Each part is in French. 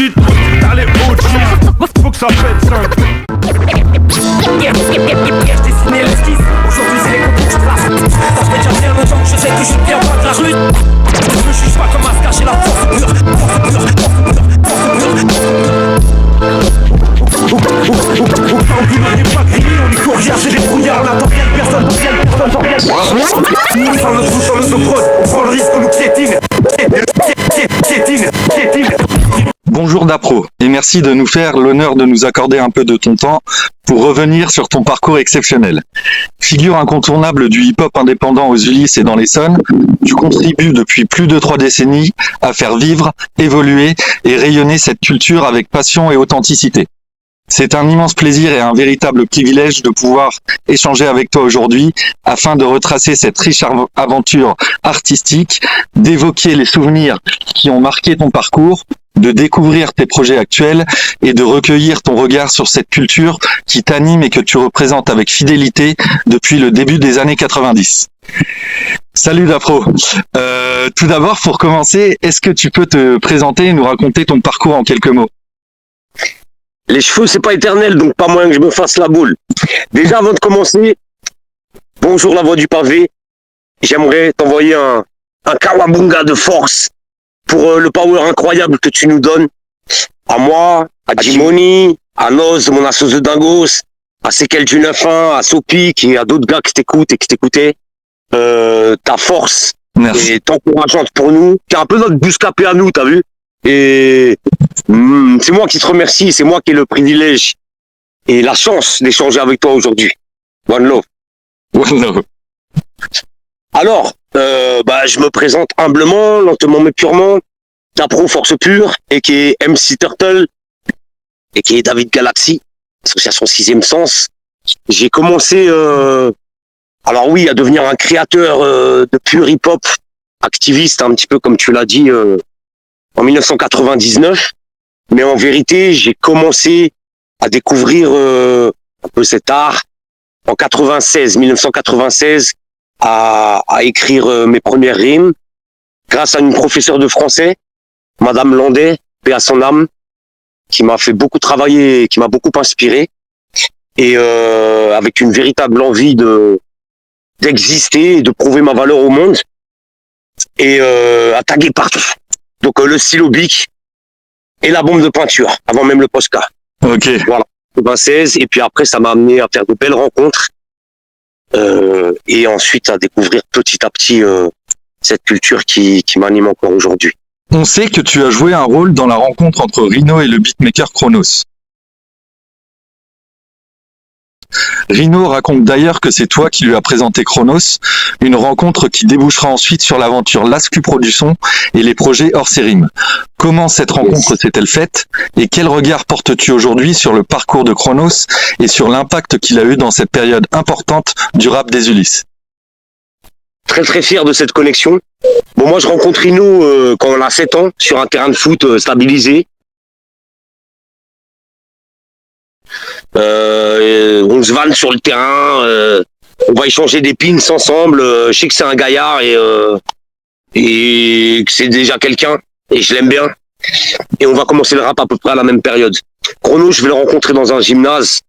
shit, t'as les OG. Faut que ça pète ça. J'ai dessiné l'esquisse, aujourd'hui c'est les contours que je trace. Ça fait déjà bien longtemps que je sais que je suis bien loin de la rue. Je me juge pas comme un ska, j'ai la force pure. On n'est pas grillé, on est courrière, c'est des brouillards, on attend bien que personne t'en vienne. Nous sans le trou, sans le soprod, on prend le risque qu'on nous piétine. Piétine. Bonjour Dapro, et merci de nous faire l'honneur de nous accorder un peu de ton temps pour revenir sur ton parcours exceptionnel. Figure incontournable du hip-hop indépendant aux Ulysses et dans l'Essonne, tu contribues depuis plus de 3 décennies à faire vivre, évoluer et rayonner cette culture avec passion et authenticité. C'est un immense plaisir et un véritable privilège de pouvoir échanger avec toi aujourd'hui afin de retracer cette riche aventure artistique, d'évoquer les souvenirs qui ont marqué ton parcours, de découvrir tes projets actuels et de recueillir ton regard sur cette culture qui t'anime et que tu représentes avec fidélité depuis le début des années 90. Salut Dapro. Tout d'abord, pour commencer, est-ce que tu peux te présenter et nous raconter ton parcours en quelques mots ? Les cheveux, c'est pas éternel, donc pas moyen que je me fasse la boule. Déjà, avant de commencer, bonjour la voix du pavé. J'aimerais t'envoyer un kawabunga de force pour le power incroyable que tu nous donnes. À moi, à Jimoni, à Noz, mon assos de Dingos, à Sekel du 9-1, à Sopic et à d'autres gars qui t'écoutent et qui t'écoutaient. Ta force est encourageante pour nous. C'est un peu notre bus capé à nous, t'as vu? Et c'est moi qui te remercie, c'est moi qui ai le privilège et la chance d'échanger avec toi aujourd'hui. One love. One love. Alors, je me présente humblement, lentement mais purement. Dapro Force Pure, et qui est MC Turtle, et qui est David Galaxy, association 6e Sens. J'ai commencé, à devenir un créateur de pure hip-hop, activiste, un petit peu comme tu l'as dit, en 1999. Mais en vérité, j'ai commencé à découvrir un peu cet art en 1996, à écrire mes premières rimes, grâce à une professeure de français, Madame Landais, paix à son âme, qui m'a fait beaucoup travailler, qui m'a beaucoup inspiré, et avec une véritable envie d'exister et de prouver ma valeur au monde, et à taguer partout. Donc le stylo bic et la bombe de peinture, avant même le Posca. Ok. Voilà, 96, et puis après ça m'a amené à faire de belles rencontres, et ensuite à découvrir petit à petit cette culture qui m'anime encore aujourd'hui. On sait que tu as joué un rôle dans la rencontre entre Rino et le beatmaker Chronos. Rino raconte d'ailleurs que c'est toi qui lui as présenté Chronos, une rencontre qui débouchera ensuite sur l'aventure Lascu Production et les projets hors série. Comment cette rencontre s'est-elle faite et quel regard portes-tu aujourd'hui sur le parcours de Chronos et sur l'impact qu'il a eu dans cette période importante du rap des Ulysses? Très très fier de cette connexion. Bon, moi je rencontre Rino quand on a 7 ans sur un terrain de foot stabilisé. On se vanne sur le terrain, on va échanger des pins ensemble. Je sais que c'est un gaillard et que c'est déjà quelqu'un et je l'aime bien. Et on va commencer le rap à peu près à la même période. Chrono, je vais le rencontrer dans un gymnase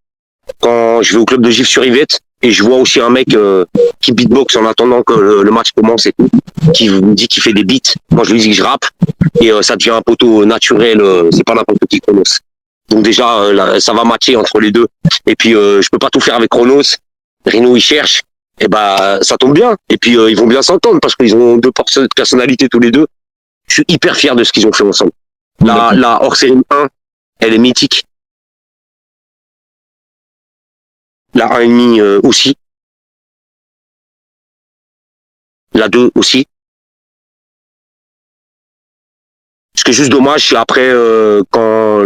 quand je vais au club de Gif sur Yvette, et je vois aussi un mec qui beatbox en attendant que le match commence et tout, qui me dit qu'il fait des beats. Moi je lui dis que je rappe et ça devient un poteau naturel, c'est pas n'importe qui Chronos. Donc déjà là, ça va matcher entre les deux. Et puis je peux pas tout faire avec Chronos. Rino il cherche, et ça tombe bien. Et puis ils vont bien s'entendre parce qu'ils ont 2 personnalités tous les deux. Je suis hyper fier de ce qu'ils ont fait ensemble. La hors série 1, elle est mythique. La 1,5 aussi. La 2 aussi. Ce qui est juste dommage, c'est après, quand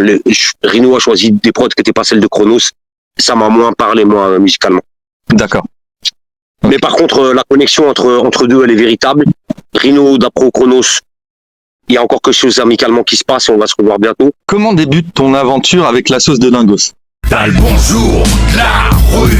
Rino a choisi des prods qui n'étaient pas celles de Chronos, ça m'a moins parlé, moi, musicalement. D'accord. Mais par contre, la connexion entre deux, elle est véritable. Rino, Dapro, Chronos, il y a encore quelque chose amicalement qui se passe et on va se revoir bientôt. Comment débute ton aventure avec la sauce de Dingos? T'as le bonjour de la rue,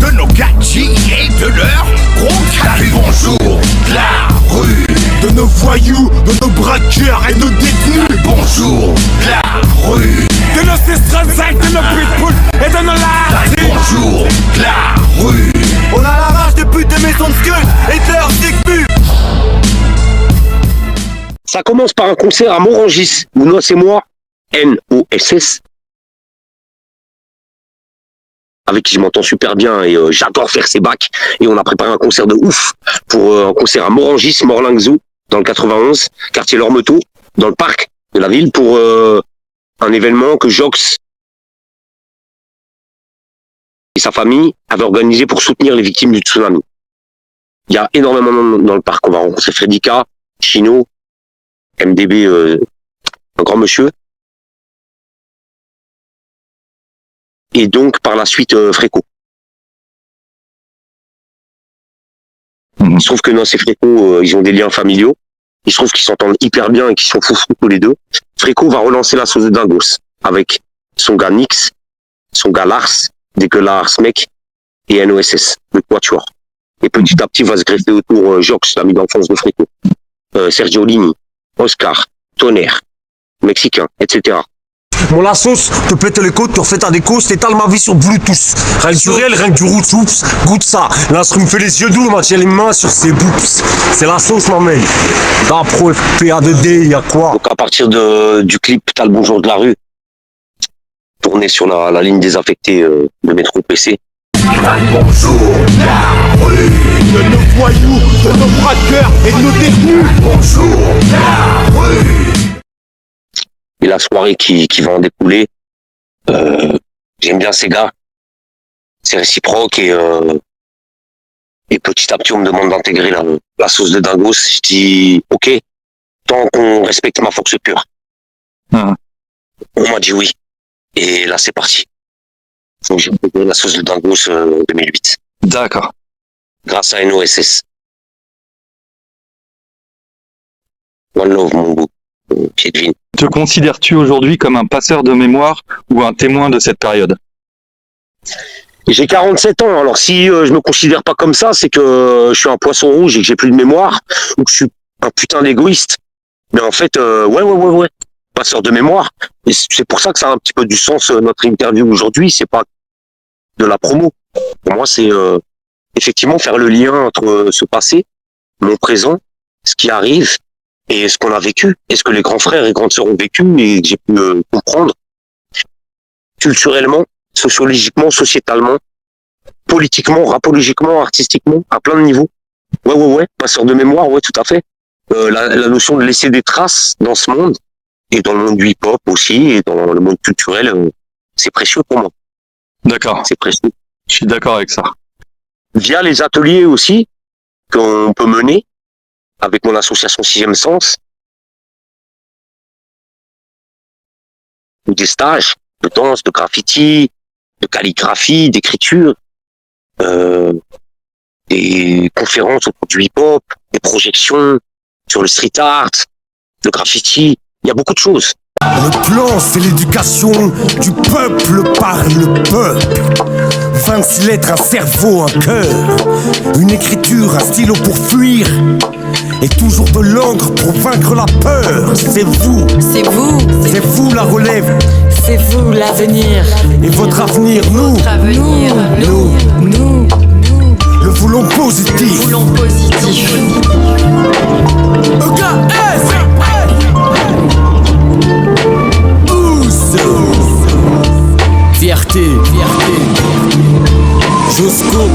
de nos gadgets et de leur gros. T'as le bonjour de la rue, de nos voyous, de nos braqueurs et de nos détenus. Bonjour la rue. De nos 635, de nos pitbulls et de nos lards. Bonjour la rue. On a la rage des putes des maisons de skull et de leurs écus. Ça commence par un concert à Morangis, où Nos et moi, N-O-S-S, avec qui je m'entends super bien et j'adore faire ses bacs. Et on a préparé un concert de ouf pour un concert à Morangis, Morlingzou, dans le 91, quartier Lormeto, dans le parc de la ville, pour un événement que Jox et sa famille avaient organisé pour soutenir les victimes du tsunami. Il y a énormément de monde dans le parc. On va rencontrer Fredika, Chino, MDB, un grand monsieur. Et donc, par la suite, Fréco. Il se trouve que Nos et Fréco, ils ont des liens familiaux. Il se trouve qu'ils s'entendent hyper bien et qu'ils sont fous tous les deux. Fréco va relancer la sauce de Dingos avec son gars Nix, son gars Lars, dès que Lars mec, et NOSS, le quatuor. Et petit à petit, va se greffer autour Jox, l'ami d'enfance de Fréco, Sergio Lini, Oscar, Tonnerre, Mexicain, etc. Mon la sauce, te pète les côtes, te refais ta déco, t'étales ma vie sur Bluetooth. Rien que du réel, rien que du root soups, goûte ça. L'instru me fait les yeux doux, m'a tient les mains sur ses boops. C'est la sauce, ma mec. D'Apro, PA2D, y'a quoi? Donc à partir du clip T'as le bonjour de la rue, tourné sur la ligne désaffectée de métro PC. Bonjour la rue. De nos voyous, de nos braqueurs et de nos détenus. Bonjour la rue. Et la soirée qui va en découler, j'aime bien ces gars. C'est réciproque et petit à petit on me demande d'intégrer la sauce de Dingos. Je dis ok, tant qu'on respecte ma force pure. Ah. On m'a dit oui. Et là c'est parti. Donc j'ai intégré la sauce de Dingos en 2008. D'accord. Grâce à NOSS. One love mon beau. Pied de vigne. Te considères-tu aujourd'hui comme un passeur de mémoire ou un témoin de cette période? J'ai 47 ans, alors si je me considère pas comme ça, c'est que je suis un poisson rouge et que j'ai plus de mémoire, ou que je suis un putain d'égoïste. Mais en fait, ouais, passeur de mémoire. Et c'est pour ça que ça a un petit peu du sens, notre interview aujourd'hui, c'est pas de la promo. Pour moi, c'est effectivement faire le lien entre ce passé, mon présent, ce qui arrive, et ce qu'on a vécu, et ce que les grands frères et grandes sœurs ont vécu, et que j'ai pu comprendre culturellement, sociologiquement, sociétalement, politiquement, rapologiquement, artistiquement, à plein de niveaux. Ouais, passeur de mémoire, ouais, tout à fait. La notion de laisser des traces dans ce monde, et dans le monde du hip-hop aussi, et dans le monde culturel, c'est précieux pour moi. D'accord. C'est précieux. Je suis d'accord avec ça. Via les ateliers aussi, qu'on peut mener, avec mon association Sixième Sens, ou des stages de danse, de graffiti, de calligraphie, d'écriture, des conférences autour du hip-hop, des projections sur le street art, le graffiti, il y a beaucoup de choses. Le plan, c'est l'éducation du peuple par le peuple. 26 lettres, un cerveau, un cœur. Une écriture, un stylo pour fuir. Et toujours de l'encre pour vaincre la peur. C'est vous, C'est vous, c'est vous la relève. c'est vous l'avenir. Et votre avenir, nous, Notre avenir, nous le voulons positif. voulons positif. EKS Fierté, Josco.